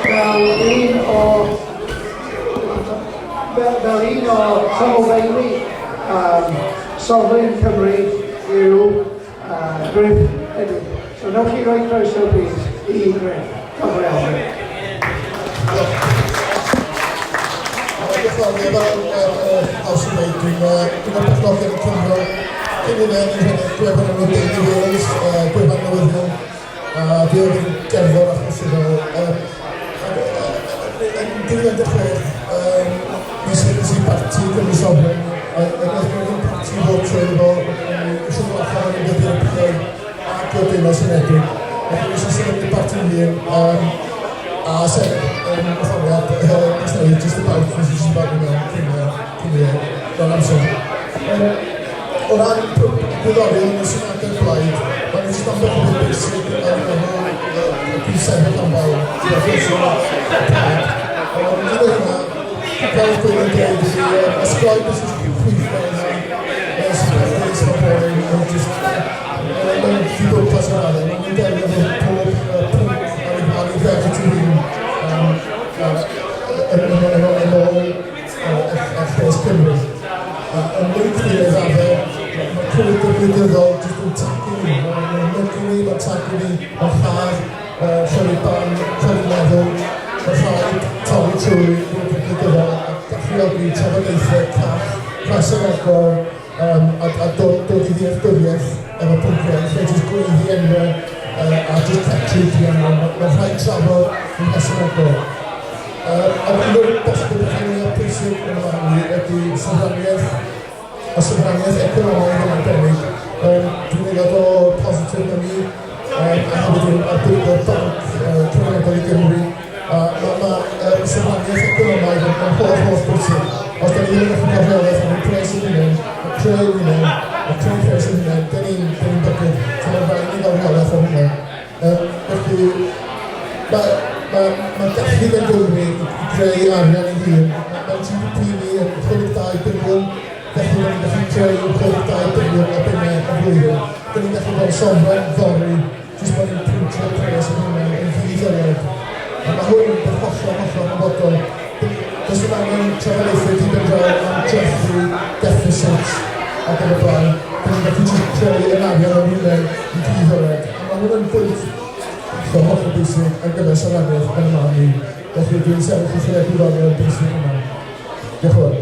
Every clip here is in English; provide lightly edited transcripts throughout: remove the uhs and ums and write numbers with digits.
Fel un o sylfaennu Sovereign Cymru yw Griff Edwin. So newch chi roi croeso please I Griff. Diolch yn fawr, House of Maid, dwi'n perchnogion yn Cymru. Cyn i mewn i'n gwefan yn Daily Wales, gwefan newyddion. Fi oedd yn gerddor achosifol. Yn 2016, mis I parti Cymru Sovereign. Yn ydyn parti fod trwy'n fo, ysyn nhw allan yn ydyn y PA ac y Deunol Senedig. Ac yn ysyn sefyll y parti hyn, a sefyll yn hyfforddiad, just about, because it's about the man, cyn amser. O ran gwyddorion yn sy'n agor blaid, mae'n just am bod yn bwysig yn dwi'n sefyll am fawr, dwi'n ffeisio ond dwi'n dweud yma, fel dwi'n dweud, ysgoi beth sy'n chwithio yma, sy'n pethau sy'n bobl yn just, mae'n ffibwrpas yn adeg, mae'n delio fod pob pwnc ar ei ddefnod i hun, yn ôl llys Cymru. Yn mwy clir ddadau, mae cwyd gwleidyddol jyst yn tagu ni. Mae'n mygu ni, mae'n tagu ni, mae'n lladd, siarad ban, siarad meddwl, mae'n rhaid torri trwy gwleidyddol a galluogi trafodaethau call, presymegol a dod I ddealltwriaeth efo pynciau, lle jyst gweiddi enwau a jyst catri piano. Mae'n rhaid trafod yn presymegol. A un o'r bosib yn pwysig yn ymwneud ydy syfraniaeth economaidd yn arbennig. Dwi'n meddwl o positif yn ni, a hefyd yn arbwydo'r banc Caernarfon I Gymru. Mae syfraniaeth economaidd yn holl bwysig. Os da ni ddim yn gallu gofreolaeth yn pres yn hynny, yn creu hynny, yn creu pres yn hynny, da ni'n bygyd. So mae'n rhaid I gofreolaeth o hynny. Felly, Mae gallu yn Gymru I greu arian I hun. Mae GDP ni yn 22 biliwn, felly mae'n gallu creu 22 biliwn o bunnau y flwyddyn. Da ni'n gallu bod somfen ddori, jyst bod ni'n pwyntio pres yn hynny yn ddi-ddoriad. A mae hwn yn beth hollol yn bodol. Does dim angen trafodaethau di bendraw am dreffu deficits ac yn y blaen. Da ni'n gallu jyst creu yn arian o hynny I ddi-ddoriad. A mae hwn yn bwynt So holl bwysig ar gyfer siaradwyr yn yma ni. Felly dwi'n sefyll I lle gwyddorion bwysig yma. Diolch yn fawr.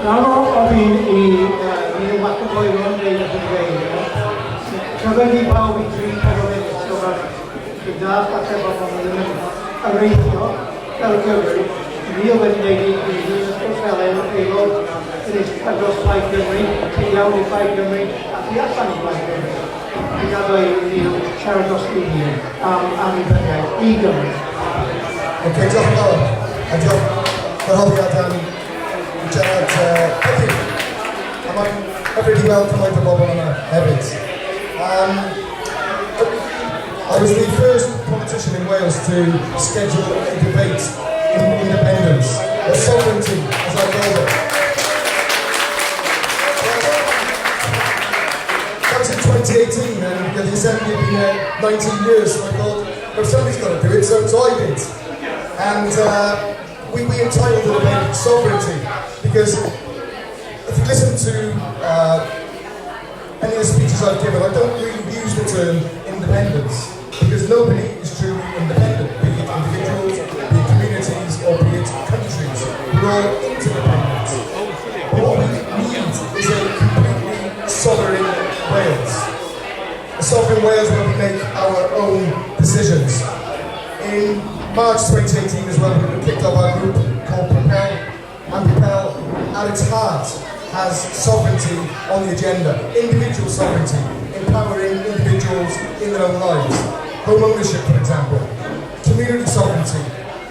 Nawr ofyn I Neil McEvoy rhan dweud at y dweud. Cyfyd I bawb I 3-4 munud, so mae'r gyda'r ateb o'n ddim yn areithio fel Cymru. Neil wedi gwneud I fel aelod yn eich agos Plaid Cymru, sy'n iawn I Plaid Cymru, a thi allan I Plaid Cymru. I gadw I Neil siarad os di hun am annibyniaeth I Gymru. Ok, diolch yn fawr. A diolch gwahoddiad am Gerard Pwci. A mae'n hyfryd I weld cymaint o bobl yma hefyd. I was the first politician in Wales to schedule a debate in independence, or sovereignty, as I call it. That was in 2018, and the Assembly had been there 19 years, so I thought, well, somebody's got to do it, so I did. And we entitled the debate Sovereignty, because if you listen to any of the speeches I've given, I don't really use the term independence, because nobody is truly independent, be it individuals, be it communities, or be it countries. We're all interdependent. But what we need is a completely sovereign Wales. A sovereign Wales where we make our own decisions. In March 2018 as well, we kicked off our group called Propel, and Propel, at its heart, has sovereignty on the agenda. Individual sovereignty, empowering individuals in their own lives. Home ownership, for example. Community sovereignty,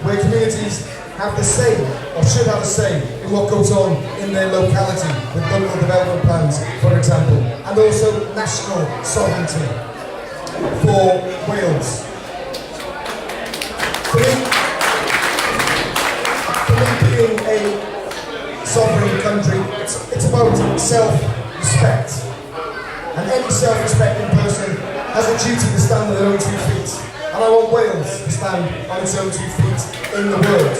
where communities have the say, or should have a say, in what goes on in their locality, with local development plans, for example. And also national sovereignty for Wales. For me being a sovereign country. It's about self-respect. And any self-respecting person has a duty to stand on their own 2 feet. And I want Wales to stand on its own 2 feet in the world.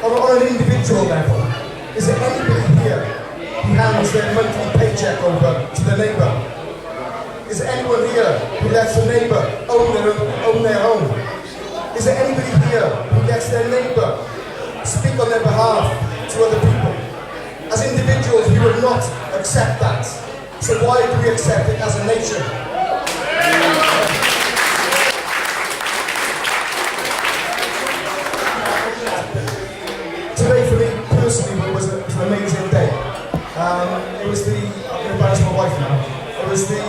On an individual level, is there anybody here who hands their monthly paycheck over to their neighbour? Is there anyone here who lets the neighbour own their home? Is there anybody here who lets their neighbour speak on their behalf to other people? As individuals, we would not accept that. So why do we accept it as a nation? Today for me personally was an amazing day. It was I'm going to embarrass my wife now. It was the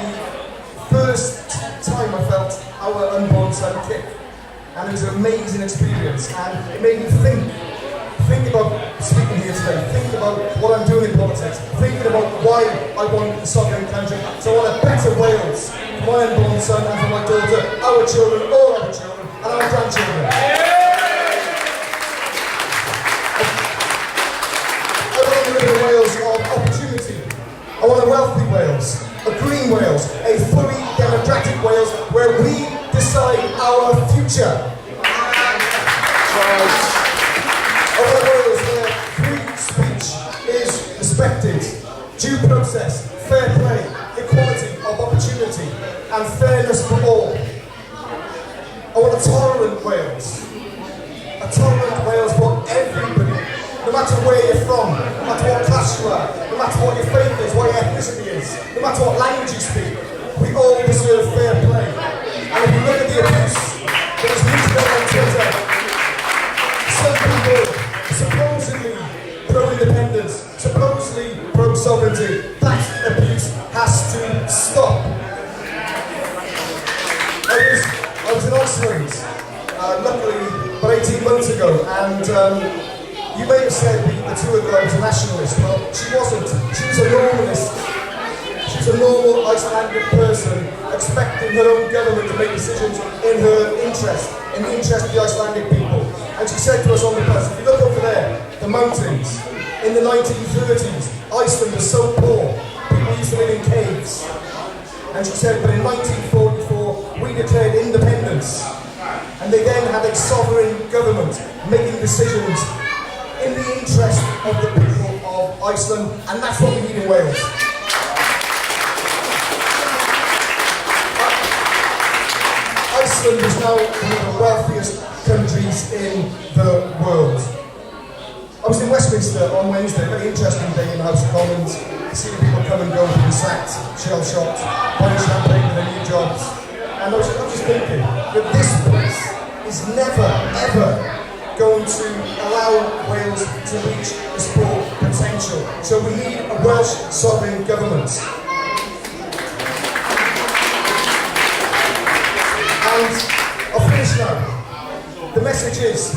first time I felt our unborn son kick. And it was an amazing experience, and it made me think about speaking here today, think about what I'm doing in politics, thinking about why I want a sovereign country. So I want a better Wales for my unborn son and for my daughter, our children, all our children, and our grandchildren. I want to live in a Wales of opportunity. I want a wealthy Wales, a green Wales, a fully democratic Wales where we decide our future. I want a Wales where free speech is respected, due process, fair play, equality of opportunity, and fairness for all. I want a tolerant Wales for everybody, no matter where you're from, no matter what class you are, no matter what your faith is, what your ethnicity is, no matter what language you speak. We all deserve fair play. And if you look at the abuse that is meted out on Twitter, some people supposedly pro-independence, supposedly pro-sovereignty, that abuse has to stop. I was in Iceland, luckily, about 18 months ago, and you may have said the tour guide was a nationalist. Well, she wasn't. She was a normalist. She was a normal Icelandic person expecting her own government to make decisions in her interest, in the interest of the Icelandic people. And she said to us on the bus, if you look over there, the mountains, in the 1930s, Iceland was so poor, people used to live in caves. And she said, but in 1944, we declared independence. And they then had a sovereign government making decisions in the interest of the people of Iceland, and that's what we need in Wales. Iceland is now one of the wealthiest countries in the world. I was in Westminster on Wednesday, a very interesting day in the House of Commons, seeing people come and go, being sacked, shell-shocked, buying champagne for their new jobs. And I was just thinking that this place is never, ever going to allow Wales to reach its full potential. So we need a Welsh sovereign government. And I'll finish now. The message is,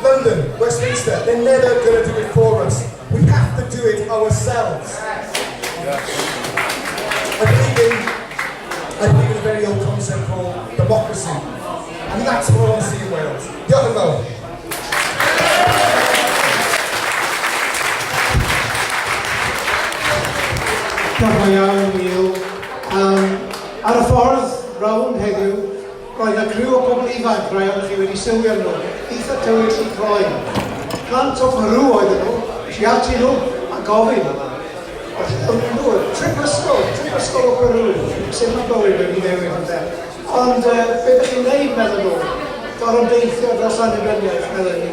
London, Westminster, they're never going to do it for us. We have to do it ourselves. I believe in a very old concept called democracy. And that's what I want to see in Wales. Diolch yn fawr. Diolch yn iawn, Neil. Ar y ffordd rownd heddiw, roedd y criw o bobl ifanc rai o'n chi wedi sylwi arno, eitha tywyll i croen. Plant o Cymru oedden nhw, si ati nhw a gofyn. Trip ysgol o Cymru, sy'n ma bywyd wedi newid yn dde. Ond beth ydych chi'n neud, meddwl nhw? Gorfod deithio dros annibyniaeth, meddwl ni.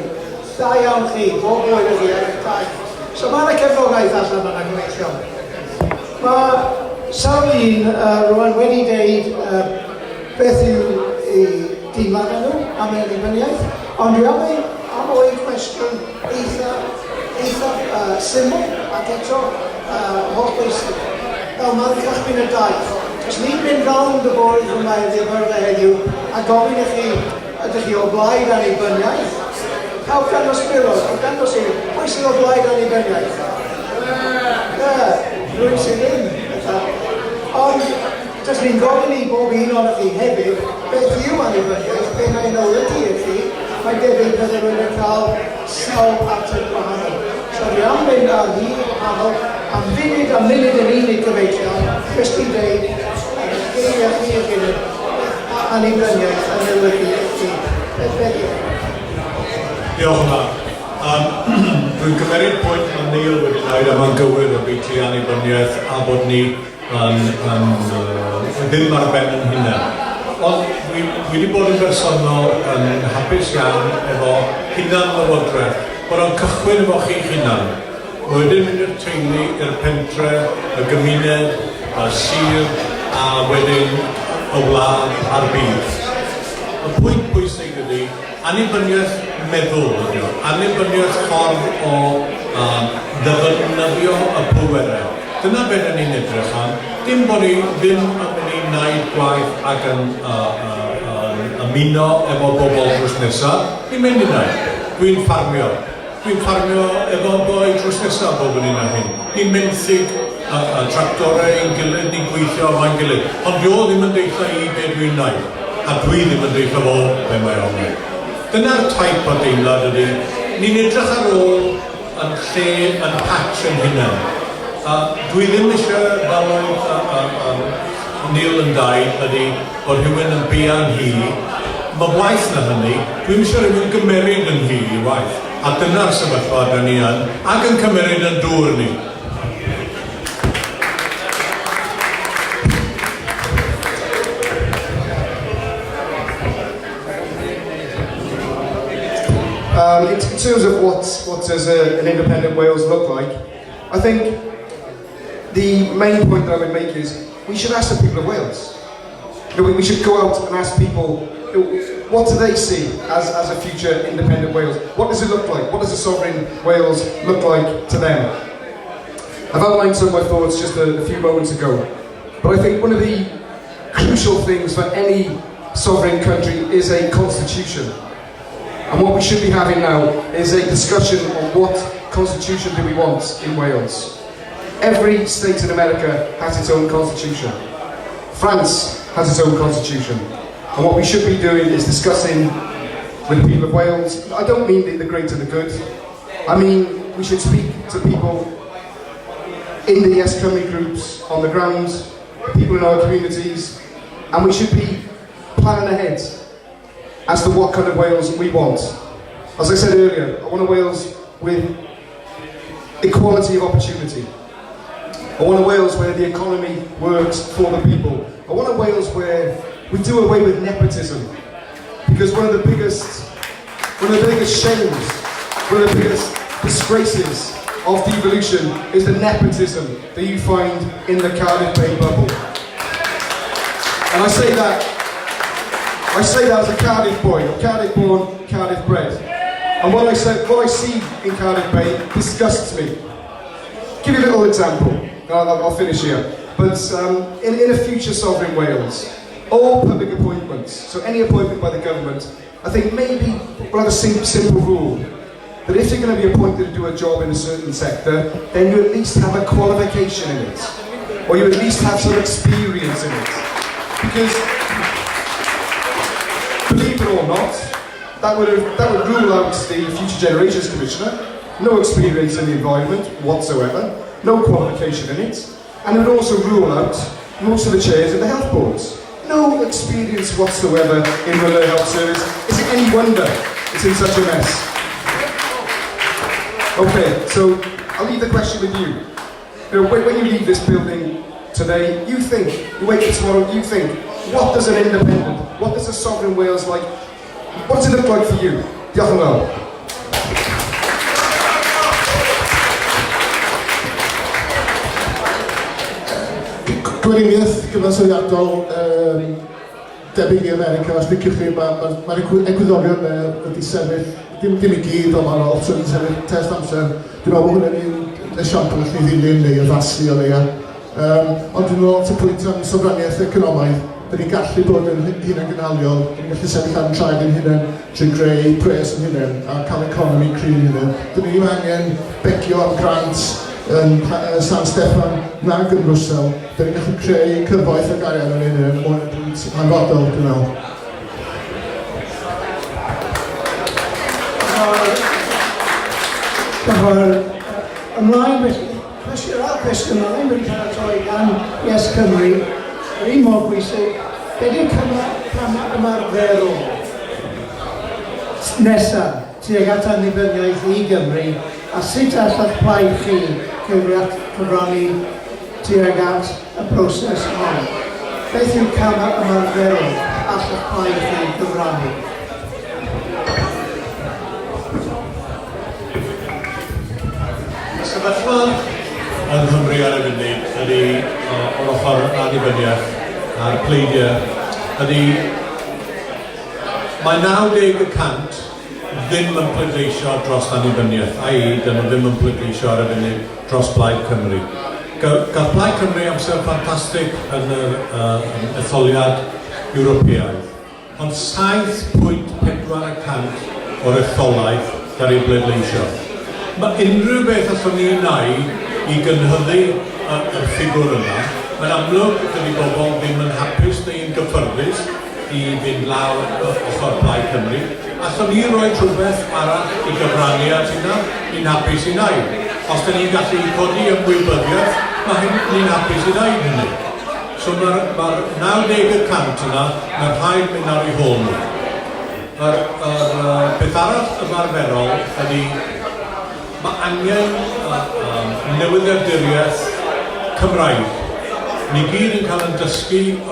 Da iawn chi, bob oed ydi ar eich taith. So mae yna cefnogaeth allan yna gyfeillion. Mae sawl un rwan wedi deud beth yw dimlad nhw am ei annibyniaeth, ond dwi am o'i cwestiwn eitha syml ac eto holl bwysig. Wel, mae'n cychwyn y daith. Os ni'n mynd rownd y bwrdd yma ddifyrdd heddiw a gofyn i chi, ydych chi o blaid annibyniaeth? Pawb dangos gwirod, pawb dangos i, pwy sydd o blaid annibyniaeth? Rwy'n sydd ddim. Ond Does ni'n gofyn i bob un ohonoch chi hefyd, beth yw annibyniaeth, be mae'n olygu i chi, mae debyg bydden nhw'n yn cael sawl ateb gwahanol. So ni am fynd ar hi gwahanol, am funud yn unig gyfeillion, Christy Day, geiriau chi yn gilydd, annibyniaeth yn olygu i chi. Beth yw? Diolch yn fawr. Dwi'n cymeryd pwynt mae Neil wedi dweud am yn gywir o beidio annibyniaeth a bod ni ddim ar ben yn hunain. Ond dwi wedi bod yn bersonol yn hapus iawn efo hunan-lywodraeth, bod o'n cychwyn efo chi'ch hunan. Wedyn mynd i'r teulu, i'r pentre, y gymuned, y sir, a wedyn y wlad a'r byd. Y pwynt bwysig ydy, annibyniaeth meddwl ydy o, annibyniaeth ffordd o ddefnyddio y pwerau. Dyna beth yn ni'n edrych am. Dim bod ni ddim yn mynd i wneud gwaith ac yn ymuno efo bobl drws nesaf. Ni'n mynd i wneud. Dwi'n ffarmio. Dwi'n ffarmio efo boi drws nesaf bob yn un o hyn. Ni'n menthyg y tractorau i'n gilydd, ni'n gweithio fo'n gilydd. Ond dio ddim yn deitha i beth dwi'n wneud. A dwi ddim yn deitha fo be mae o'n wneud. Dyna'r taip o deimlad ydy. Ni'n edrych ar ôl yn lle yn patch yn hunain. Dwi ddim eisiau fel oedd Neil yn dweud ydy bod rhywun yn bia'n hi. Mae waith na hynny, dwi'n eisiau rhywun gymeryd yn hi i waith. A dyna'r sefyllfa da ni yn, ac yn cymeryd yn dŵr ni. In terms of what does an independent Wales look like, I think the main point that I would make is we should ask the people of Wales. We should go out and ask people, what do they see as a future independent Wales? What does it look like? What does a sovereign Wales look like to them? I've outlined some of my thoughts just a few moments ago, but I think one of the crucial things for any sovereign country is a constitution. And what we should be having now is a discussion on what constitution do we want in Wales. Every state in America has its own constitution. France has its own constitution. And what we should be doing is discussing with the people of Wales. I don't mean the great and the good. I mean, we should speak to people in the Yes Cymru groups, on the ground, people in our communities, and we should be planning ahead as to what kind of Wales we want. As I said earlier, I want a Wales with equality of opportunity. I want a Wales where the economy works for the people. I want a Wales where we do away with nepotism. Because one of the biggest shames, one of the biggest disgraces of devolution is the nepotism that you find in the Cardiff Bay bubble. And I say that as a Cardiff boy, Cardiff born, Cardiff bred. And what I see in Cardiff Bay disgusts me. Give you a little example. I'll finish here. But in a future sovereign Wales, all public appointments, so any appointment by the government, I think maybe we'll have a simple rule that if you're going to be appointed to do a job in a certain sector, then you at least have a qualification in it, or you at least have some experience in it. Because, believe it or not, that would rule out the Future Generations Commissioner, no experience in the environment whatsoever, no qualification in it, and it would also rule out most of the chairs of the health boards. No experience whatsoever in rural health service. Is it any wonder it's in such a mess? Okay, so I'll leave the question with you. When you leave this building today, you wake up tomorrow, you think, what does an independent, what does a sovereign Wales like, what does it look like for you? Diolch yn fawr. Gweriniaeth gyfansoddiadol debyg i America, os liciwch chi, mae'r egwyddorion wedi sefyll, dim i gyd, ond mae'n lot yn sefyll test amser. Dwi'n meddwl bod hwnna'n esiampl allu ddilyn neu addasu o leia. Ond dwi'n meddwl at y pwynt am sofraniaeth economaidd, da ni'n gallu bod yn hunan gynhaliol, da ni'n gallu sefyll ar traed yn hunan trwy greu pres yn hunan a cael economi cryf yn hunan. Da ni'n angen becio am grant yn San Steffan nag yn Rwsel, da ni'n gallu creu cyfoeth ag arian yn un yn mwyn hanfodol, dwi'n meddwl. Ymlaen, cwestiwn ymlaen wedi cael troi gan Yes Cymru, yr un mor bwysig, be di'r camau ymarferol nesaf tuag at annibyniaeth i Gymru, a sut alla'ch plaid chi cyfrannu tuag at y broses hon? Beth yw'r camau ymarferol alla'ch plaid chi gyfrannu? Sefyllfa yn Nghymru ar y funud ydy o'r ochr annibyniaeth a'r pleidiau ydy mae 90% ddim yn pleidleisio dros annibyniaeth, i.e. dyn nhw ddim yn pleidleisio ar y funud dros Blaid Cymru. Gath Blaid Cymru amser ffantastig yn y etholiad Ewropeaidd, ond 7.4% o'r etholaeth gael ei bleidleisio. Mae unrhyw beth allwn ni wneud i gynhyddu y ffigwr yna. Mae'n amlwg dydy bobl ddim yn hapus neu'n gyffyrddus i fynd lawr ochr Blaid Cymru. Allwn ni roi rhywbeth arall i gyfrannu at hynna, ni'n hapus i wneud. Os da ni'n gallu codi ymwybyddiaeth, ni'n hapus i wneud hynny. So mae'r 90% yna, mae'n rhaid mynd ar ei hôl nhw. Yr beth arall ymarferol ydy mae angen newyddiaduriaeth Cymraeg. Ni gyd yn cael yn dysgu o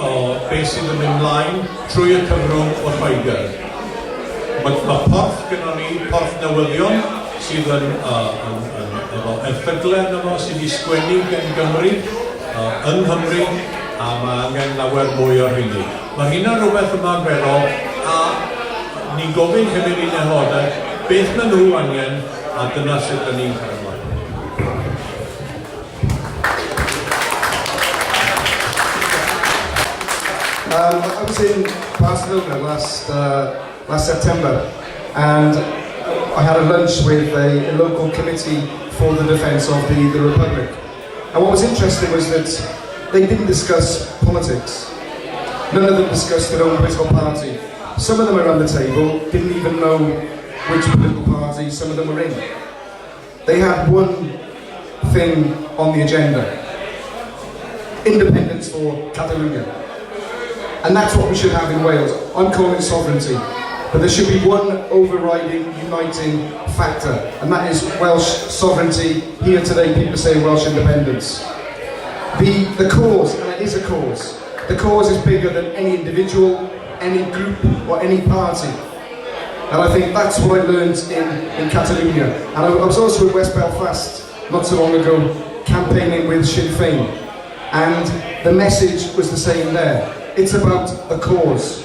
beth sydd yn mynd mlaen trwy y cyfrwng o Lloegr. Mae porth gyda ni, porth newyddion sydd yn efo erthyglau yno sydd wedi sgwennu gen Gymru yng Nghymru, a mae angen lawer mwy o'r hynny. Mae hynna'n rhywbeth ymarferol, a ni'n gofyn hefyd i'n aelodau beth maen nhw angen, a dyna sut da ni'n cael ymlaen. I was in Barcelona last September, and I had a lunch with a local committee for the defence of the Republic. And what was interesting was that they didn't discuss politics. None of them discussed their own political party. Some of them around the table didn't even know which political party some of them were in. They had one thing on the agenda: independence for Catalonia. And that's what we should have in Wales. I'm calling it sovereignty. But there should be one overriding, uniting factor, and that is Welsh sovereignty. Here today people say Welsh independence. The cause, and it is a cause, the cause is bigger than any individual, any group or any party. And I think that's what I learned in Catalonia. And I was also in West Belfast not so long ago, campaigning with Sinn Féin. And the message was the same there. It's about the cause.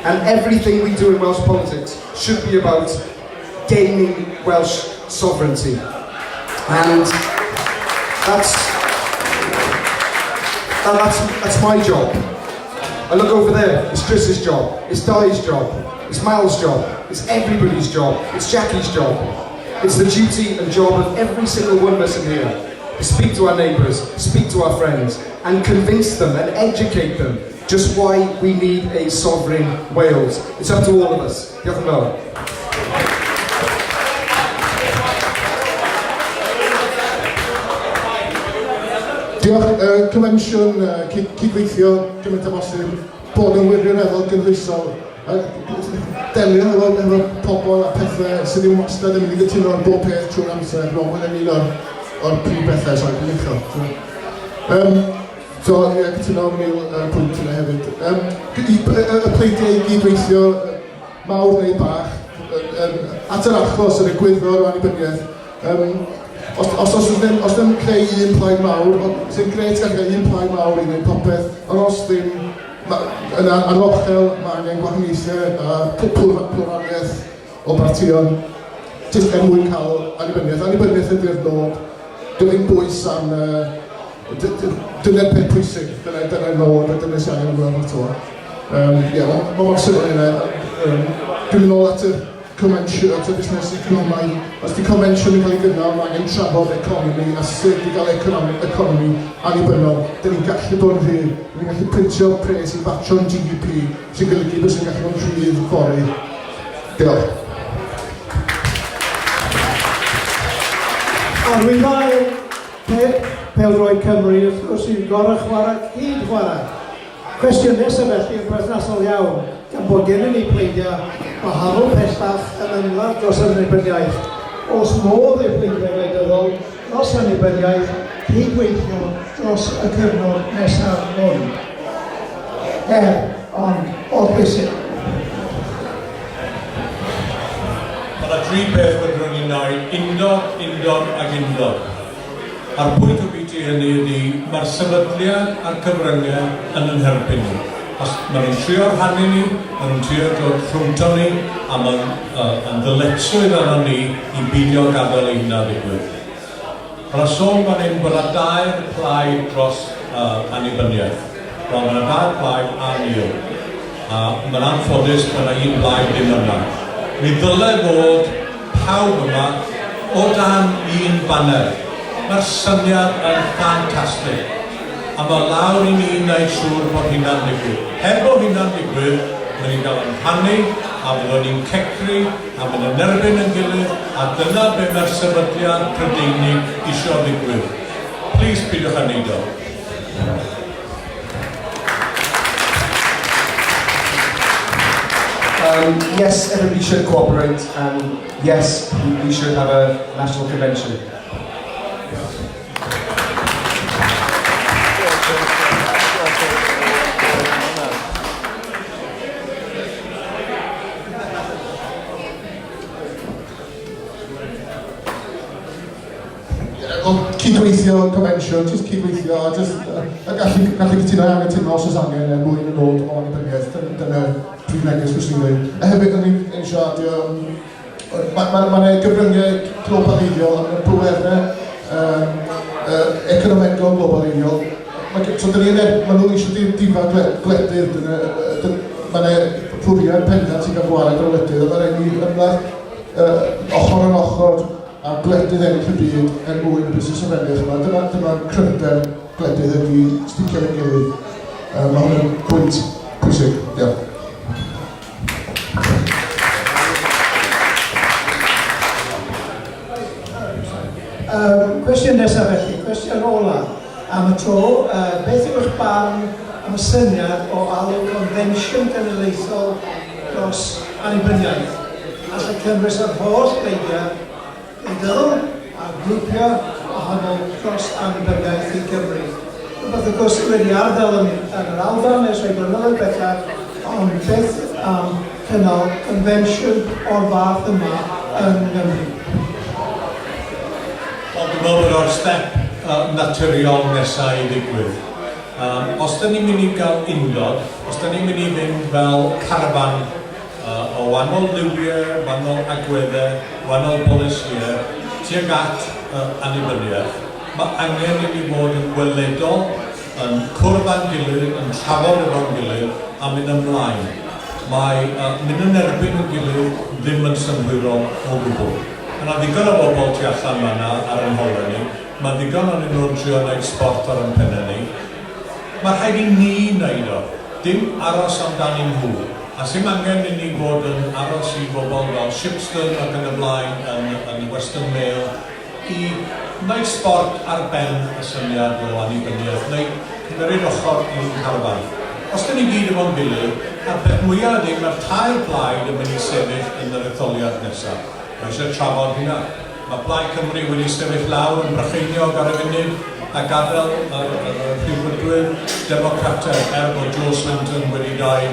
And everything we do in Welsh politics should be about gaining Welsh sovereignty. And that's my job. I look over there, it's Chris's job, it's Di's job, it's Mal's job, it's everybody's job, it's Jackie's job. It's the duty and job of every single one of us in here to speak to our neighbours, speak to our friends, and convince them and educate them just why we need a sovereign Wales. It's up to all of us. Diolch yn fawr. Diolch, Convention cydweithio gymaint o bosib bod yn wirioneddol gynhwysol. Delio efo pobl a pethau sydd ddim wastad yn mynd i gytuno ar bob peth trwy'r amser, roedd yn un o'r prif bethau sy'n gwneud. So, cytuno am pwynt yna hefyd. Y pleidiau i gydweithio mawr neu bach at yr achos yr egwyddor o annibyniaeth. Os ddim creu un plaid mawr, sy'n gret gael creu un plaid mawr i wneud popeth, ond os ddim yn anochel, mae angen gwahaniaethau a pluraliaeth o bartion jyst mwyn cael annibyniaeth. Annibyniaeth ydy'r nod, dwi'n ddim bwys am dyna'r peth pwysig, dyna'r nod a dyna sy'n angen ymwneud o'r to. Mae mor syml yna. Dwi'n mynd nôl at convention, at y busnes economaidd, os di convention yn cael ei gynnal, mae angen trafod economi a sut i gael economi annibynnol. Da ni'n gallu bod yn rhydd, da ni'n gallu printio pres i batio'n GDP, sy'n golygu bod sy'n gallu bod yn rhydd fory. Diolch. Arwynau Pêl-droed Cymru, wrth gwrs, sy'n gorau chwarae, cyd chwarae. Cwestiwn nesaf felly yn berthnasol iawn, gan bod gennym ni pleidiau wahanol pellach yn ymladd dros annibyniaeth. Os modd eu pleidiau wleidyddol dros annibyniaeth, cydweithio dros y cyfnod nesaf hwn. Ond o bwysig. Mae yna 3 peth fydden ni'n wneud, undod ac undod. A'r pwynt o beth hynny ydy, mae'r sefydliad a'r cyfryngau yn herbyn ni. Os maen nhw'n trio rhannu ni, maen nhw'n trio dod rhwngto ni, a maen ddyletswydd arno ni i beidio gadael ei hynna ddigwydd. Ond a sôn fan hyn bod yna 2 plaid dros annibyniaeth. Wel, mae yna 2 plaid a nil. A mae'n anffodus bod yna 1 plaid ddim yna. Mi ddyle fod pawb yma o dan 1 banner. Mae'r syniad yn ffantastig. A mae lawr i ni wneud siŵr bod hynna'n digwydd. Heb bod hynna'n digwydd, mae ni'n cael yn rhannu, a byddwn ni'n cecri, a byddwn ni'n erbyn yn gilydd, a dyna be mae'r sefydliad Prydeinig eisiau ddigwydd. Please, pidwch â neud o. Yes, everybody should cooperate, and yes, we should have a national convention. Cydweithio, convention, just cydweithio, a gallu cytuno angytuno os oes angen mwy yn ôl o annibyniaeth, dyna prif neges fyswn i'n dweud. A hefyd, yn siardio, mae'n gyfryngau globaleiddiol yn y bwerau economegol globaleiddiol. So, maen nhw eisiau difa gledydd, mae'n pwriad pendant i gael gwared o gledydd, a mae'n rhaid ni ymladd ochr yn ochr a gledydd ennill y byd er mwyn y busnes ymwneud yma. Dyma'r cryfder gledydd ydy sticio yn gilydd. Mae hwnna'n pwynt pwysig. Diolch. Cwestiwn nesaf felly, cwestiwn ola am y tro, beth yw eich barn am y syniad o alw Convention Genedlaethol dros annibyniaeth? All y cynnwys yr holl beidiau wleidyddol a grwpio wahanol dros annibyniaeth i Gymru. Rhywbeth wrth gwrs wedi ardal yn yr Alban ers rhai blynyddoedd bellach, ond beth am cynnal convention o'r fath yma yn Gymru? Ond dwi'n meddwl bod o'r step naturiol nesaf i ddigwydd. Os da ni'n mynd i gael undod, os da ni'n mynd i fynd fel carafan o wahanol liwiau, wahanol agweddau, wahanol bolisiau, tuag at annibyniaeth, mae angen i ni fod yn gweledol, yn cwrdd â'n gilydd, yn trafod efo'n gilydd, a mynd ymlaen. Mae mynd yn erbyn yn gilydd ddim yn synhwyrol o gwbl. Yna ddigon o bobl tu allan yna ar ein holau ni, mae ddigon o'n nhw'n trio wneud sport ar ein pennau ni. Mae rhaid i ni wneud o, dim aros amdani nhw. A sy'n angen i ni fod yn aros i bobl fel Shipston ac yn y blaen yn Western Mail i wneud sport ar ben y syniad o annibyniaeth, neu cymryd ochr i'n carfan. Os da ni gyd efo'n gilydd, a'r peth mwyaf ydy mae'r 2 blaid yn mynd i sefyll yn yr etholiad nesaf. Mae eisiau trafod hynna. Mae Plaid Cymru wedi sefyll lawr yn Brycheiniog ar y funud a gadael yr rhywbrydwyr democratau bod Joe Swinton wedi dweud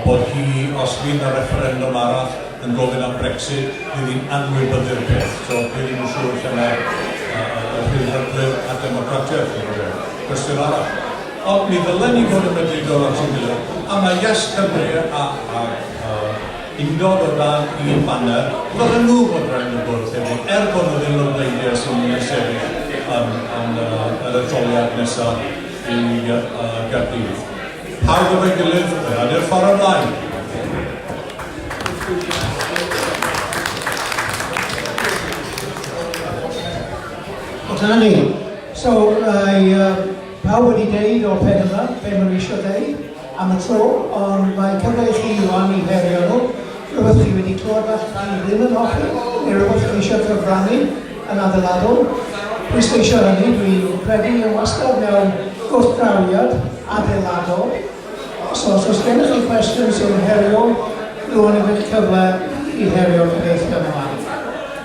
bod hi, os fydd y referendum arall yn gofyn am Brexit, fydd hi'n anwybyddu'r peth. So, bydd hi'n siŵr lle y rhywbrydwyr a democratiaeth. Cwestiwn arall. Ond mi ddylen ni fod yn medru dod at ei gilydd. A mae Yes Cymru a undod o dan 1 banner, ddylen nhw fod rhaid yn bwrdd hefyd, bod nhw ddim yn bleidio sy'n mynd i sefyll yn yr etholiad nesaf i Gaerdydd. Pawb efo'i gilydd, yna'r ffordd ymlaen. 'Na ni. So, pawb wedi deud o'r pen yma, be maen nhw eisiau deud am y tro, ond mae cyfle i chi rwan i herio nhw. Rhywbeth chi wedi clywed falle chi ddim yn hoffi, neu rhywbeth chi eisiau cyfrannu yn adeiladol. Pwysleisio hynny, dwi'n credu yn wastad mewn gwrthdrawiad adeiladol. So, os oes gennych chi cwestiwn sy'n herio, rwan yn eich cyfle i herio'r peth yma.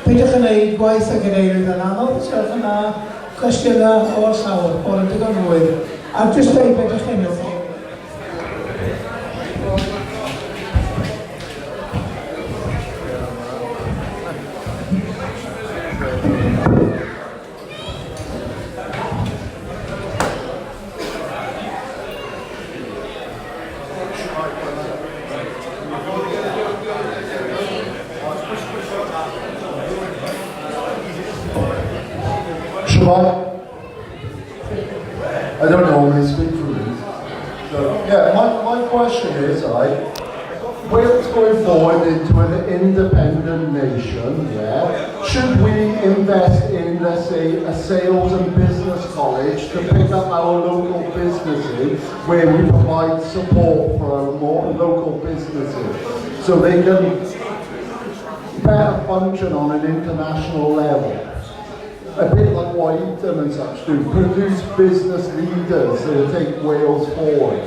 Peidiwch yn gwneud gwaith a gadeirydd yn anodd, sef yna cwestiynau o'r llawr, o'r digon fwy. A jyst dweud beth ydych chi'n ywch chi. I don't normally speak for this. So, yeah, my question is, Wales going forward into an independent nation, yeah, should we invest in, let's say, a sales and business college to pick up our local businesses where we provide support for our more local businesses so they can better function on an international level? A bit like what Eton and such do, produce business leaders that will take Wales forward.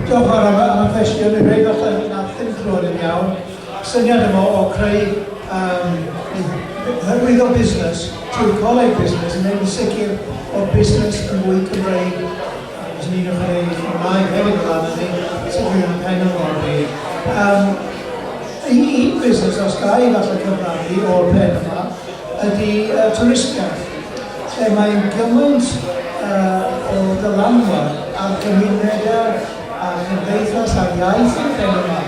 Diolch yn fawr am y cwestiwn, yn rhaid falle na ddim clywed yn iawn. Syniad yma o creu hyrwyddo busnes trwy coleg busnes yn neud yn sicr o busnes yn fwy Cymreig. Os ni'n ochrau Cymraeg hefyd yn fan ydy, sydd yn pen yn orfi. Un busnes os gai falle cyfrannu o'r pen yma ydy twristiaeth, lle mae'n gymaint o dylanwad ar gymunedau, a'r cymdeithas a'r iaith yn pen yma.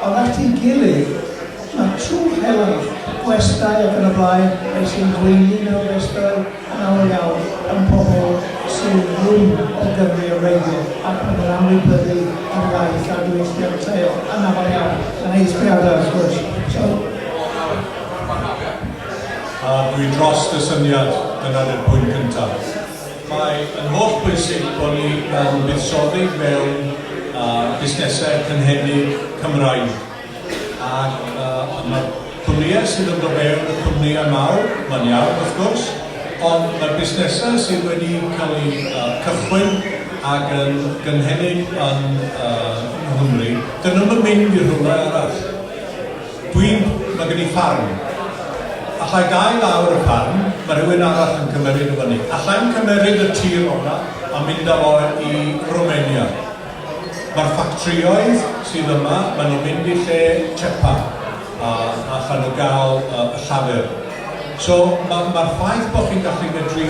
Ond at ei gilydd, mae trwy helaeth, gwestai ac yn y blaen, beth sy'n gwneud o'r gwestai yn awr iawn yn pobl sy'n rhwng o Gymru o reiddiol ac yn yr amwybyddu yn iaith a dwylltio'r lleol yn awr iawn yn eithriadau wrth gwrs. Dwi dros y syniad dyna'r pwynt cyntaf. Mae yn holl bwysig bod ni yn buddsoddi mewn busnesau cynhenid Cymraeg. Ac mae'r cwmnïau sydd yn dod mewn y cwmnïau mawr, mae'n iawn wrth gwrs, ond mae'r busnesau sydd wedi cael eu cychwyn ac yn gynhenid yn Nghymru, dyn nhw'n mynd i'r rhywle arall. Mae gen i ffarm. Allai gael lawr y ffarm, mae rhywun arall yn cymryd o fyny. Allai'n cymryd y tir o'na a mynd â fo i Romania. Mae'r ffactrioedd sydd yma, maen nhw'n mynd i lle Chepa a allan nhw gael y llafur. So mae'r ffaith bod chi'n gallu medru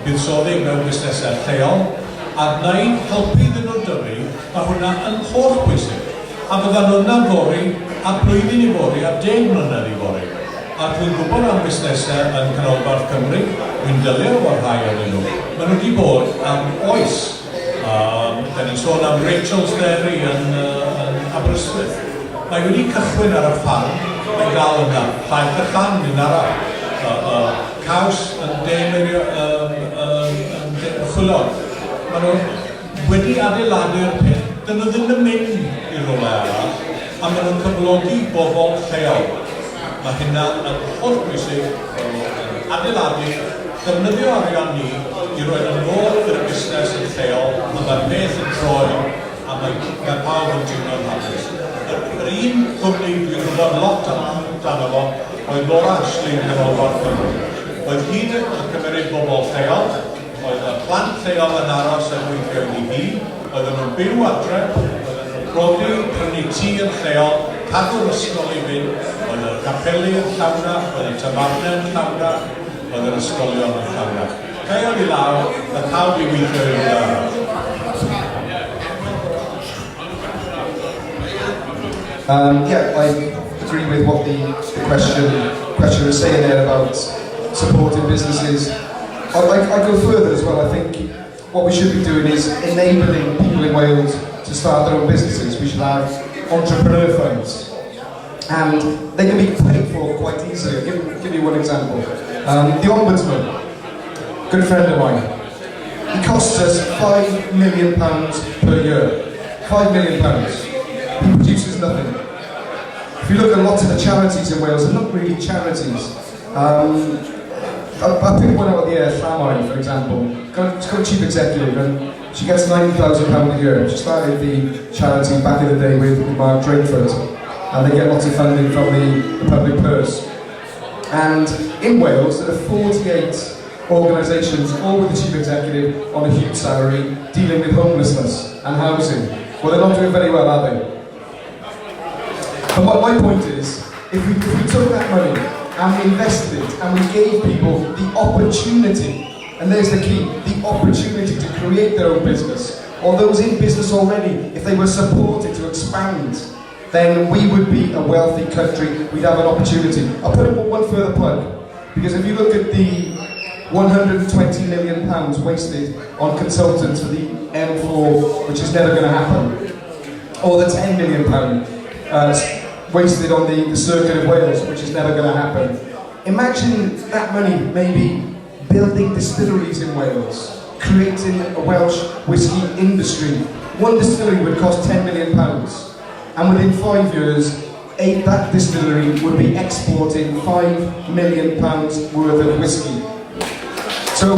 buddsoddi mewn busnesau lleol a gwneud helpu iddyn nhw dyfu, mae hwnna yn holl bwysig. A byddan nhw'n fori, a blwyddyn i fori, a 10 mlynedd i fori. A dwi'n gwybod am busnesau yn Canolbarth Cymru, dwi'n dylio o'r rhai o'n nhw. Maen nhw wedi bod am oes. Da ni'n sôn am Rachel's Dairy yn Aberystwyth. Mae wedi cychwyn ar y ffarm, mae'n gael yna, llaeth y chan yn arall. Caws yn chwilod. Maen nhw wedi adeiladu'r peth. Dyn nhw ddim yn mynd i'r rolau arall, a maen nhw'n cyflogi bobl lleol. Mae hynna yn holl bwysig adeiladu, defnyddio arian ni i roed yn ôl i'r busnes yn lleol, a mae'r peth yn troi a mae pawb yn teimlo'n hapus. Yr un cwmni dwi'n gwybod lot amdano fo oedd Laura Ashley yn Canolbarth Cymru. Oedd hyd yn cymryd bobl lleol, oedd y plant lleol yn aros yn weithio i hi, oedd nhw'n byw adre, oedd nhw'n brodi, prynu tŷ yn lleol, cadw'r ysgol i fynd, oedd y capeli yn llawnach, oedd y tafarnau yn llawnach, oedd yr ysgolion yn llawnach. Cael i lawr, a pawb i weithio i'r arall. Yeah, I agree with what the question was saying there about supporting businesses. I go further as well. I think what we should be doing is enabling people in Wales to to start their own businesses, we should have entrepreneur funds. And they can be paid for quite easily. I'll give you one example. The Ombudsman, good friend of mine, he costs us £5 million per year. £5 million. He produces nothing. If you look at lots of the charities in Wales, they're not really charities. I picked one out of the air, Llamai, for example. She's got a chief executive and she gets £90,000 a year. She started the charity back in the day with Mark Drakeford, and they get lots of funding from the public purse. And in Wales, there are 48 organisations, all with the chief executive on a huge salary, dealing with homelessness and housing. Well, they're not doing very well, are they? But my point is, if we took that money and we invested it and we gave people the opportunity, and there's the key, the opportunity to create their own business, or those in business already, if they were supported to expand, then we would be a wealthy country, we'd have an opportunity. I'll put in one further plug, because if you look at the £120 million wasted on consultants for the M4, which is never going to happen, or the £10 million wasted on the Circuit of Wales, which is never going to happen. Imagine that money maybe building distilleries in Wales, creating a Welsh whisky industry. One distillery would cost £10 million, and within 5 years, that distillery would be exporting £5 million worth of whisky. So,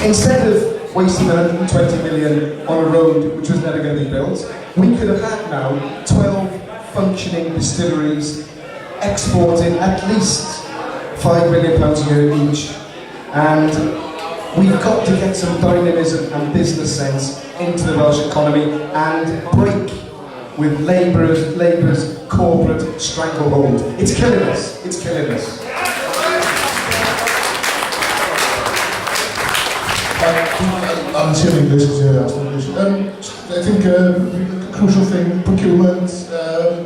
instead of wasting 120 million on a road which was never going to be built, we could have had now 12 functioning distilleries exporting at least £5 million a year each. And we've got to get some dynamism and business sense into the Welsh economy and break with Labour's corporate stranglehold. It's killing us. It's killing us. I'm assuming this is asked English. I think a crucial thing, procurement,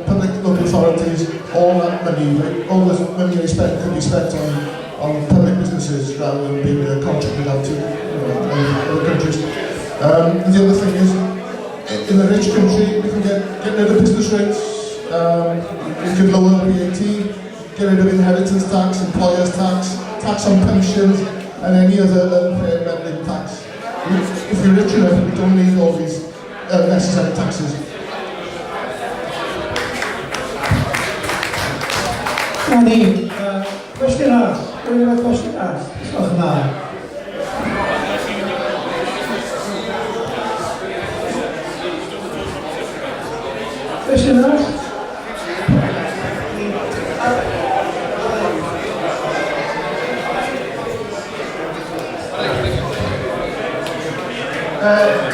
public local authorities, all that money, all this money they spend could be spent on public businesses rather than being contracted out to other countries. The other thing is, in a rich country, we can get rid of business rates, we can lower VAT, get rid of inheritance tax, employers tax, tax on pensions, and any other unfair lending tax. If you're rich enough, we don't need all these unnecessary taxes. Danny, question asked. Do you have a question asked? It's not now. Question asked?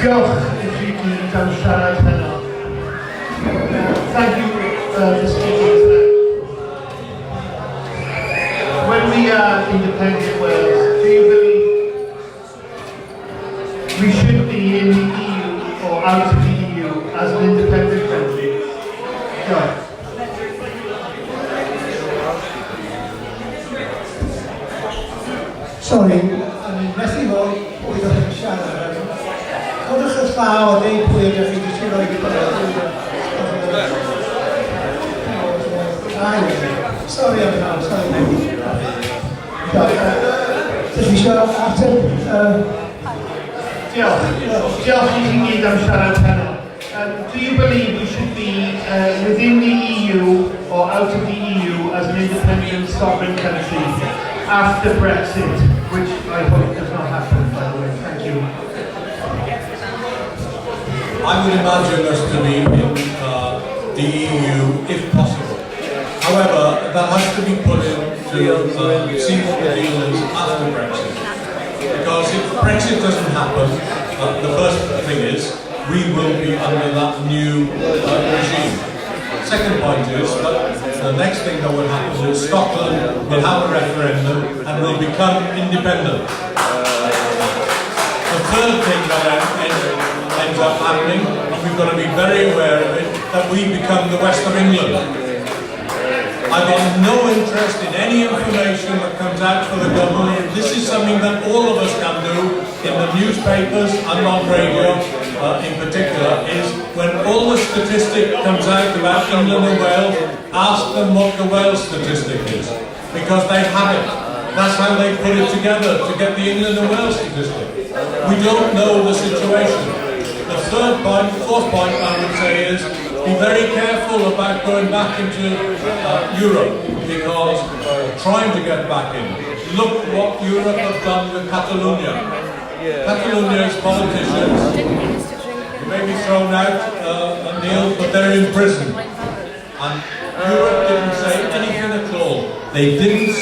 Diolch I chi gyd am siarad heno. Thank you for speaking tonight. When we are independent Wales, do you believe we should be in the EU or out of the EU as an independent country? Diolch. Sorry, McEvoy, pwy ydych chi'n siarad? Codwch y llaw o deud pwy ydych chi'n gallu rhoi sorry, I'm sorry. Ydych chi eisiau ateb? Diolch I chi gyd am siarad heno. Do you believe we should be within the EU or out of the EU as an independent sovereign country after Brexit, which I hope does not happen, by the way. Thank you. I would imagine us to be in the EU if possible. However, that has to be put into sequel dealings after Brexit. Because if Brexit doesn't happen, the first thing is we will be under that new regime. Second point is that the next thing that will happen is Scotland will have a referendum and will become independent. The third thing that ends up happening, and we've got to be very aware of it, that we become the West of England. I've got no interest in any information that comes out for the government. This is something that all of us can do in the newspapers and on radio in particular is when all the statistic comes out about England and Wales, ask them what the Wales statistic is, because they have it. That's how they put it together to get the England and Wales statistic. We don't know the situation. The fourth point I would say is be very careful about going back into Europe, because trying to get back in. Look what Europe have done with Catalonia. Catalonia's politicians, they may be thrown out, Neil, but they're in prison. And Europe didn't say anything at all. They didn't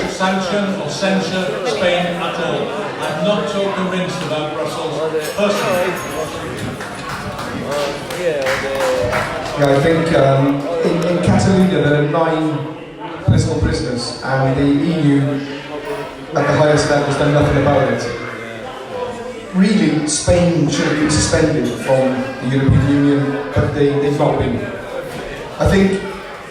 sanction or censure Spain at all. I'm not so convinced about Brussels personally. Yeah, I think in Catalonia there are 9 political prisoners, and the EU at the highest level has done nothing about it. Really, Spain should have been suspended from the European Union, but they've not been. I think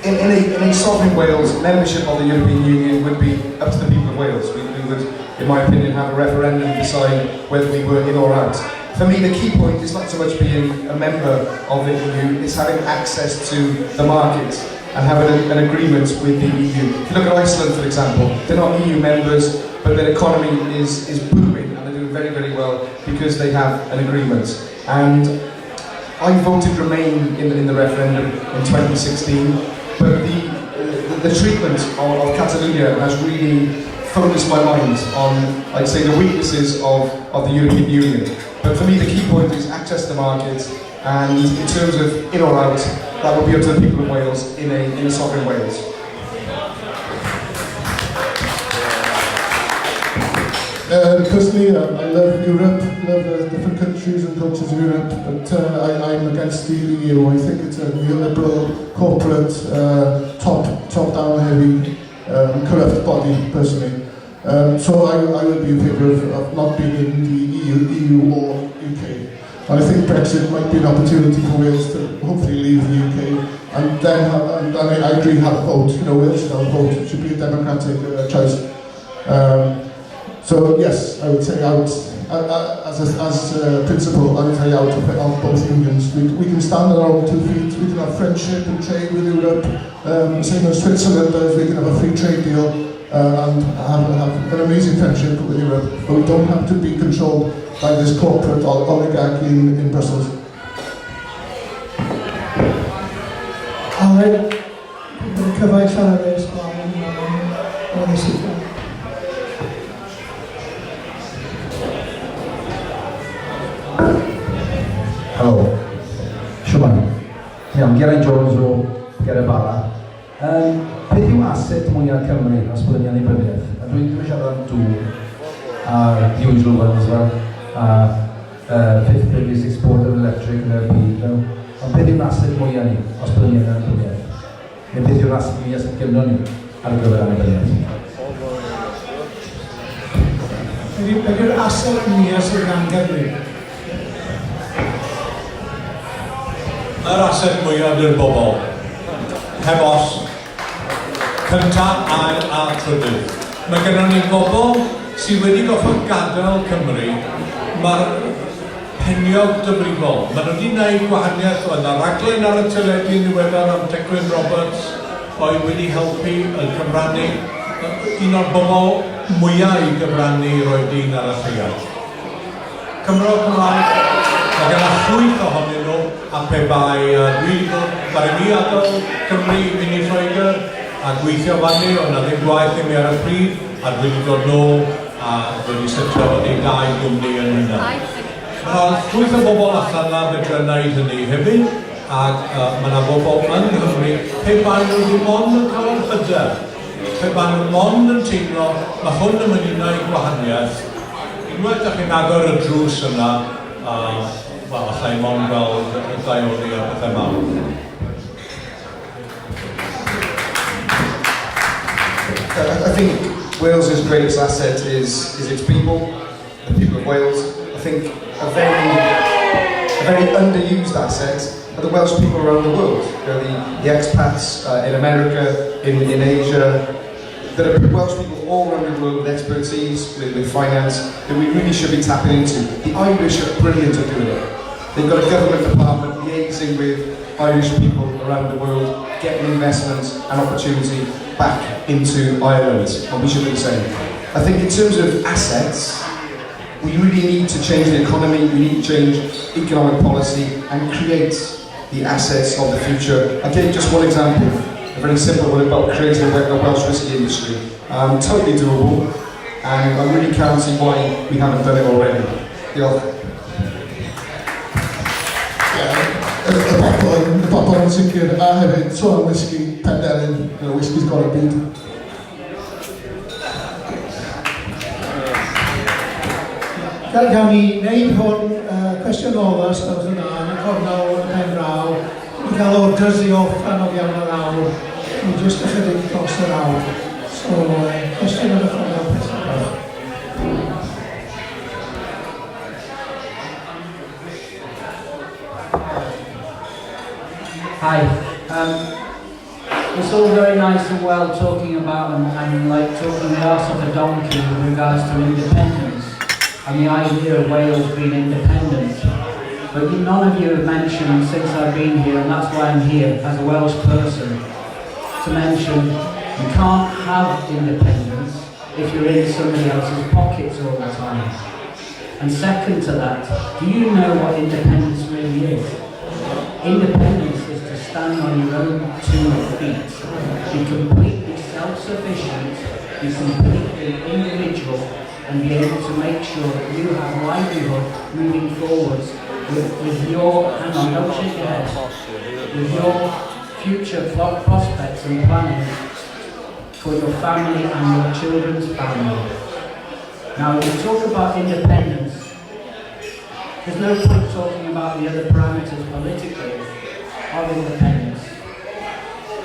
in a sovereign Wales, membership of the European Union would be up to the people of Wales. We would, in my opinion, have a referendum to decide whether we were in or out. For me, the key point is not so much being a member of the EU, it's having access to the market and having an agreement with the EU. If you look at Iceland, for example, they're not EU members, but their economy is booming and they're doing very, very well because they have an agreement. And I voted Remain in the referendum in 2016, but the treatment of Catalonia has really focused my mind on, I'd say, the weaknesses of the European Union. But for me, the key point is access to the market, and in terms of in or out, that would be up to the people of Wales in a sovereign Wales. Personally, I love Europe, love different countries and cultures in Europe, but I'm against the EU. I think it's a neoliberal, corporate, top-down heavy, corrupt body, personally. So I would be in favour of not being in the EU or UK. And I think Brexit might be an opportunity for Wales to hopefully leave the UK, and then I agree, have a vote. You know, Wales should have a vote. It should be a democratic choice. So yes, I would say out. As a principle, I would say out of both unions. We can stand on our own 2 feet. We can have friendship and trade with Europe. Same as Switzerland does. We can have a free trade deal and have an amazing friendship with Europe. But we don't have to be controlled by this corporate oligarchy in Brussels. Alright, cyfaill siarad eich Helo, siwman. Iawn, Geraint Jones o Gerebala. Beth yw asset mwyaf Cymru os byddwn ni'n annibyniaeth? A dwi'n ddim yn siarad am dŵr a usual ones fel a fifth biggest exporter of electric yn y byd. Ond beth yw'r asset mwyaf ni os byddwn ni'n annibyniaeth? Neu beth yw'r asset mwyaf sy'n gynno ni ar gyfer annibyniaeth? Beth yw'r asset mwyaf sy'n gan Gymru? Yr ased mwyaf i'r bobl, heb os, cyntaf ail a trydydd. Mae gennym ni bobl sydd wedi goffod gadael Cymru, mae'r peniog dyfrifol. Maen nhw wedi gwneud gwahaniaeth, oedd yna raglen ar y teledu niweddar am Declan Roberts, oedd wedi helpu y cyfrannu, un o'r bobl mwyaf i gyfrannu roedd dyn ar y lleiad. Cymro Cymraeg, mae gen i llwyth ohonyn nhw, a pe bai dwi'n dod, mae mi adael Cymru i fynd i Lloegr a gweithio fannu, ond na ddim gwaith i mi ar y pryd, a dwi wedi dod nôl a wedi setio ei 2 gwmni yn hynna. Mae llwyth o bobl allan na fedra wneud hynny hefyd, ac mae yna bobl yn Nghymru, pe bai nhw ddim ond yn cael yr hyder, pe bai nhw ond yn teimlo, mae hwn yn mynd i wneud gwahaniaeth. Unwaith ydych chi'n agor y drws yna, wel, allai mond fel y daioni a bethau mawr. I think Wales's greatest asset is its people, the people of Wales. I think a very underused asset are the Welsh people around the world. You know, the expats in America, in Asia. There are Welsh people all around the world with expertise, with finance, that we really should be tapping into. The Irish are brilliant at doing it. They've got a government department liaising with Irish people around the world, getting investment and opportunity back into Ireland, and we should do the same. I think in terms of assets, we really need to change the economy, we need to change economic policy and create the assets of the future. I'll give you just one example, a very simple one about creating a Welsh whisky industry. Totally doable, and I really can't see why we haven't done it already. Diolch. Y bobl yn sicr, a hefyd sôn am whisky, Penderyn, whisky's got a beat. Gawn ni wneud hwn, cwestiwn ola, stod yna, yn y cornol yn pen draw, i gael orders i off anodd iawn yr awr, ni jyst ychydig dros yr awr. So, cwestiwn yn y cornol pethau. Hi. It's all very nice and well talking about and like talking the arse of a donkey with regards to independence and the idea of Wales being independent. But none of you have mentioned since I've been here, and that's why I'm here as a Welsh person, to mention you can't have independence if you're in somebody else's pockets all the time. And second to that, do you know what independence really is? Independence is to stand on your own 2 feet, be completely self-sufficient, be completely individual, and be able to make sure that you have livelihood moving forwards with your, hang on, don't shake your head, with your future prospects and planning for your family and your children's family. Now, when we talk about independence, there's no point talking about the other parameters politically of independence,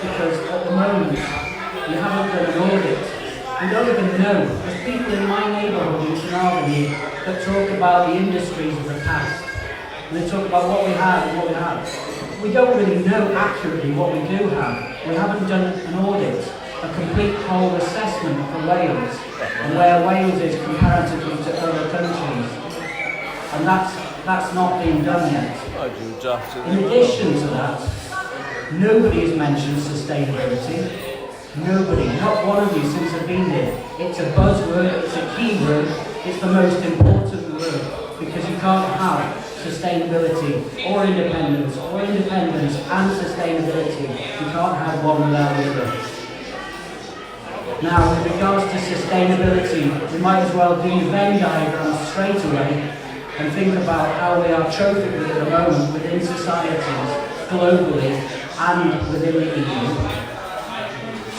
because at the moment you haven't done an audit. We don't even know. There's people in my neighbourhood in Caernarfon that talk about the industries of the past, and they talk about what we have and what we have. We don't really know accurately what we do have. We haven't done an audit, a complete whole assessment for Wales, and where Wales is comparatively to other countries. And that's not being done yet. In addition to that, nobody has mentioned sustainability. Nobody, not one of you since I've been here. It's a buzzword, it's a key word, it's the most important word, because you can't have sustainability or independence and sustainability. You can't have one without the other. Now, with regards to sustainability, we might as well do Venn diagrams straight away and think about how we are trophically at the moment within societies, globally, and within the EU.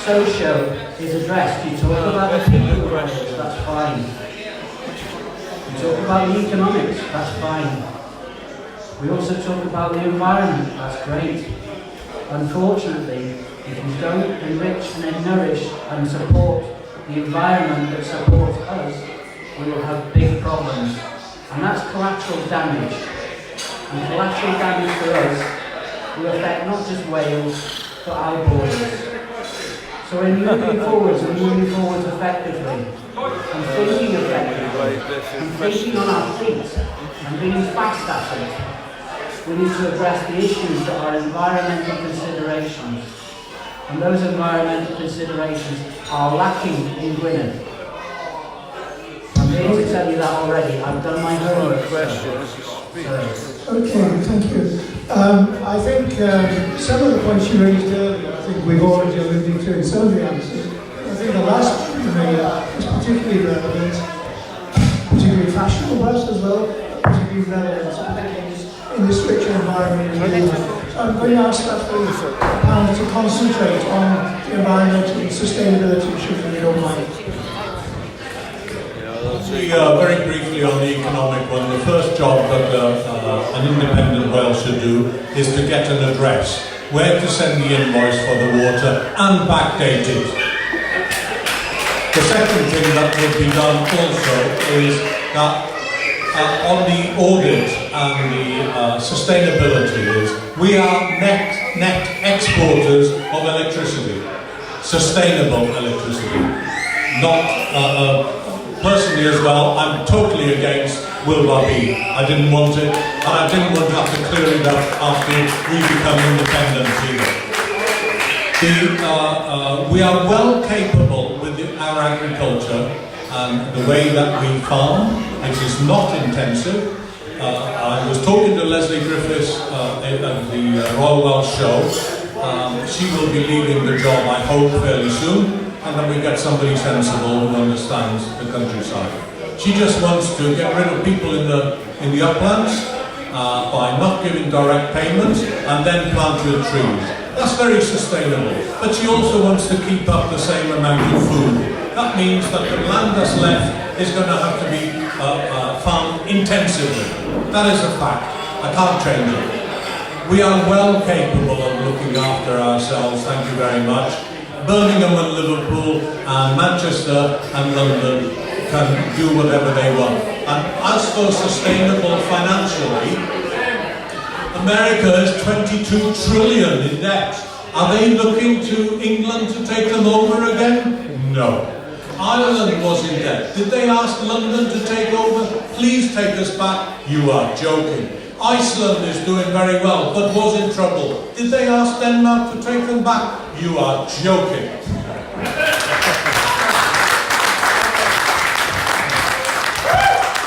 Socio is addressed. You talk about the people of Wales, that's fine. You talk about the economics, that's fine. We also talk about the environment, that's great. Unfortunately, if you don't enrich and nourish and support the environment that supports us, we will have big problems. And that's collateral damage. And collateral damage for us will affect not just Wales, but our borders. So in moving forwards effectively, and thinking effectively, and thinking on our feet, and being fast at it, we need to address the issues that are environmental considerations. And those environmental considerations are lacking in Gwynedd. I'm going to tell you that already. I've done my homework. Okay, thank you. I think some of the points you raised earlier, I think we've already alluded to in some of the answers. I think the last you made is particularly relevant, particularly fashionable us as well, particularly relevant in this richer environment. So I'm going to ask that panel to concentrate on the environmental and sustainability issues, if you don't mind. Very briefly on the economic one, the first job that an independent Wales should do is to get an address, where to send the invoice for the water and backdate it. The second thing that will be done also is that on the audit and the sustainability is we are net exporters of electricity, sustainable electricity. Personally as well, I'm totally against World War B. I didn't want it, and I didn't want to have to clear it up after we become independent either. We are well capable with our agriculture and the way that we farm. It is not intensive. I was talking to Leslie Griffiths at the Royal Welsh Show. She will be leaving the job, I hope, fairly soon. And then we get somebody sensible who understands the countryside. She just wants to get rid of people in the uplands by not giving direct payments and then plant your trees. That's very sustainable. But she also wants to keep up the same amount of food. That means that the land that's left is going to have to be farmed intensively. That is a fact. I can't change it. We are well capable of looking after ourselves, thank you very much. Birmingham and Liverpool and Manchester and London can do whatever they want. And as for sustainable financially, America is 22 trillion in debt. Are they looking to England to take them over again? No. Ireland was in debt. Did they ask London to take over? Please take us back. You are joking. Iceland is doing very well, but was in trouble. Did they ask Denmark to take them back? You are joking.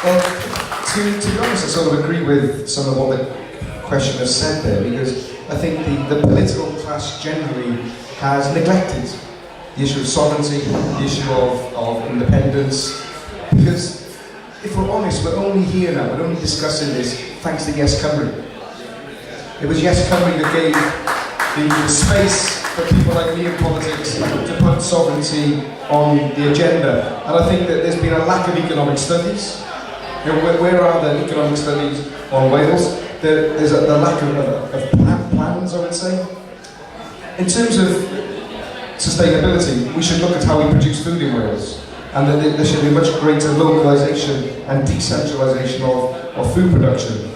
Well, to be honest, I sort of agree with some of what the questioner said there, because I think the political class generally has neglected the issue of sovereignty, the issue of independence, because if we're honest, we're only here now, we're only discussing this thanks to Yes Cymru. It was Yes Cymru that gave the space for people like me in politics to put sovereignty on the agenda. And I think that there's been a lack of economic studies. You know, where are the economic studies on Wales? There's a lack of plans, I would say. In terms of sustainability, we should look at how we produce food in Wales. And that there should be much greater localisation and decentralisation of food production.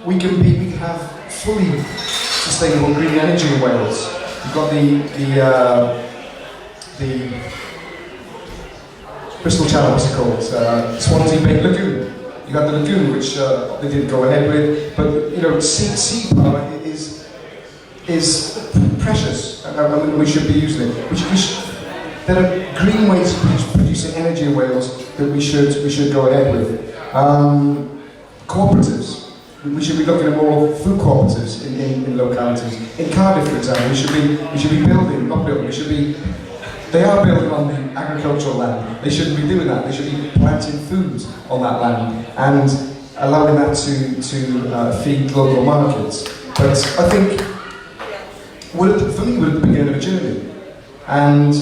We can have fully sustainable green energy in Wales. You've got the Bristol Channel, what's it called? Swansea Bay Lagoon. You got the lagoon, which they didn't go ahead with, but you know, sea power is precious, and we should be using it. There are green ways of producing energy in Wales that we should go ahead with. Cooperatives. We should be looking at more food cooperatives in localities. In Cardiff, for example, we should be building, not building. They are building on the agricultural land. They shouldn't be doing that. They should be planting food on that land and allowing that to feed local markets. But I think for me, we're at the beginning of a journey, and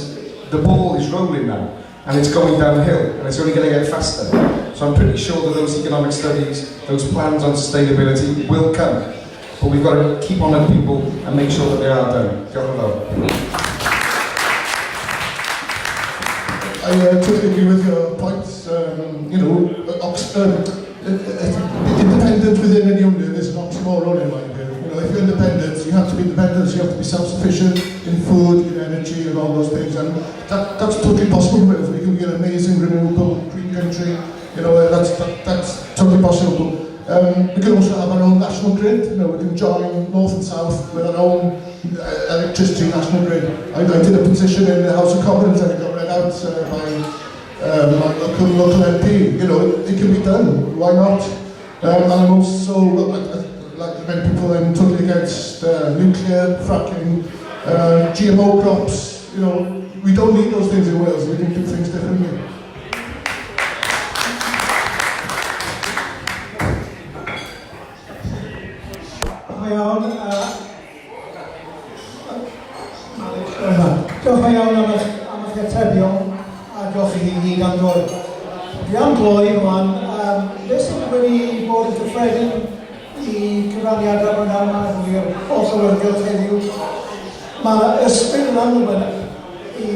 the ball is rolling now, and it's going downhill, and it's only going to get faster. So I'm pretty sure that those economic studies, those plans on sustainability will come. But we've got to keep on at people and make sure that they are done. I totally agree with your points. You know, independent within a union is an oxymoron in my view. You know, if you're independent, you have to be independent, you have to be self-sufficient in food, in energy, and all those things. And that's totally possible. We can be an amazing, renewable, green country. You know, that's totally possible. We can also have our own national grid. You know, we can join North and South with our own electricity national grid. I did a petition in the House of Commons and it got read out by my local MP. You know, it can be done. Why not? And I'm also, like many people, I'm totally against nuclear, fracking, GMO crops. You know, we don't need those things in Wales. We can do things differently. Diolch yn iawn am eich atebion a diolch i gyd am ddod. Dwi am gloi rwan, beth sydd wedi bod yn gyffredin i cyfraniadau fyna yma i'r holl awyrgylch heddiw. Mae ysbryd yn amlwg i